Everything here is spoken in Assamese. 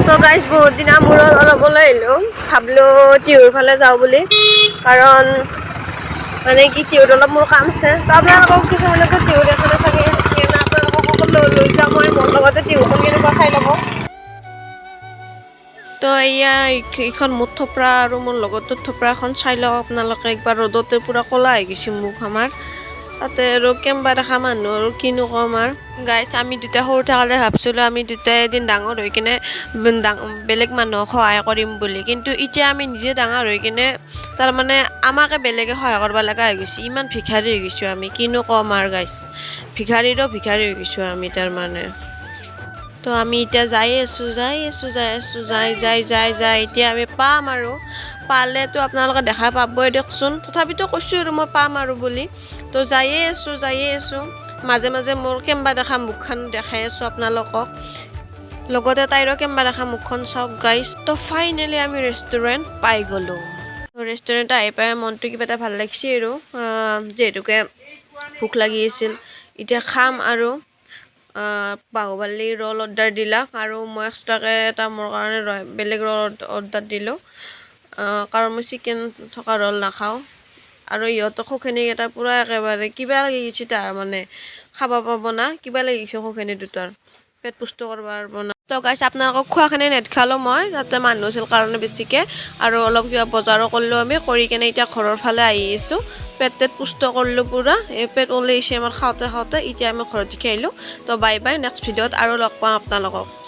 তো গাইজ বহুত দিনা মূৰত অলপ ওলাই আহিলোঁ ভাবিলোঁ টিহুৰ ফালে যাওঁ বুলি কাৰণ মানে কি টিহুত অলপ মোৰ কাম আছে তো আপোনালোকক কিছুমানেতো টিহু দেখা নাথাকে সেইকাৰণে আপোনালোকক লৈ যাওঁ মই মোৰ লগতে টিহুখন কেনেকুৱা চাই ল'ব তো এয়া এইখন মুঠ থপৰা আৰু মোৰ লগতো থপৰাখন চাই লওক আপোনালোকে একবাৰ ৰ'দতে পূৰা ক'লা হৈ গৈছে মুখ আমাৰ তাতে আৰু কেম্বা দেখা মানুহ আৰু কিনো ক'ম আৰু গাইজ আমি দুটা সৰু থাকোঁতে ভাবছিলোঁ আমি দুটাই এদিন ডাঙৰ হৈ কিনে বেলেগ মানুহক সহায় কৰিম বুলি কিন্তু এতিয়া আমি নিজে ডাঙৰ হৈ কিনে তাৰমানে আমাকে বেলেগে সহায় কৰিব লগা হৈ গৈছে ইমান ভিখাৰী হৈ গৈছোঁ আমি কিনো ক'ম আৰু গাইজ ভিখাৰীৰো ভিখাৰী হৈ গৈছোঁ আমি তাৰমানে তো আমি এতিয়া যাই এতিয়া আমি পাম আৰু পালেতো আপোনালোকে দেখা পাবই দিয়কচোন তথাপিতো কৈছোঁ আৰু মই পাম আৰু বুলি তো যায়ে আছোঁ মাজে মাজে মোৰ কেম্বা দেখা মুখখন দেখাই আছোঁ আপোনালোকক লগতে তাইৰো কেম্বা দেখা মুখখন চাওক গাইজ তো ফাইনেলি আমি ৰেষ্টুৰেণ্ট পাই গ'লোঁ ৰেষ্টুৰেণ্ট আহি পাই মনটো কিবা এটা ভাল লাগিছে আৰু যিহেতুকে ভোক লাগি আছিল এতিয়া খাম আৰু বাহুবলী ৰ'ল অৰ্ডাৰ দিলা আৰু মই এক্সট্ৰাকৈ এটা মোৰ কাৰণে বেলেগ ৰ'ল অৰ্ডাৰ দিলোঁ কাৰণ মই চিকেন থকা ৰ'ল নাখাওঁ আৰু ইহঁতক সৌখেনিকেইটা পূৰা একেবাৰে কিবা লাগি গৈছে তাৰ মানে খাব পাব না কিবা লাগি গৈছে সৌখেনি দুটাৰ পেট পুষ্ট কৰিব পাৰিব না তো গাইছ আপোনালোকক খোৱাখিনি নেদেখালোঁ মই তাতে মানুহ আছিল কাৰণে বেছিকৈ আৰু অলপ কিবা বজাৰো কৰিলোঁ আমি কৰি কিনে এতিয়া ঘৰৰ ফালে আহি আছোঁ পেট পুষ্ট কৰিলোঁ পূৰা এই পেট ওলাইছে আমাৰ খাওঁতে এতিয়া আমি ঘৰত দেখি আহিলোঁ তো বাই বাই নেক্সট ভিডিঅ'ত আৰু লগ পাম আপোনালোকক